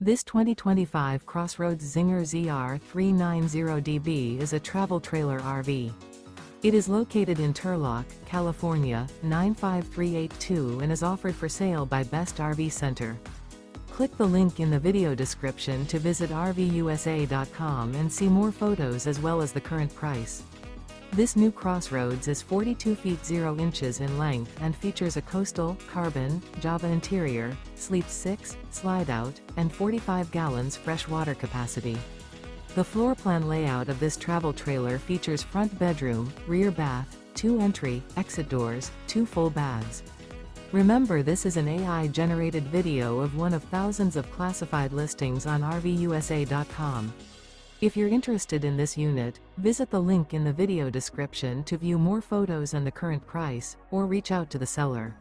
This 2025 CrossRoads Zinger ZR390DB is a travel trailer RV. It is located in Turlock, California, 95382 and is offered for sale by Best RV Center. Click the link in the video description to visit RVUSA.com and see more photos as well as the current price. This new CrossRoads is 42 feet 0 inches in length and features a coastal, Karbon, Java interior, sleeps 6, Slideout, and 45 gallons fresh water capacity. The floor plan layout of this travel trailer features front bedroom, rear bath, 2 entry, exit doors, 2 full baths. Remember, this is an AI-generated video of one of thousands of classified listings on RVUSA.com. If you're interested in this unit, visit the link in the video description to view more photos and the current price, or reach out to the seller.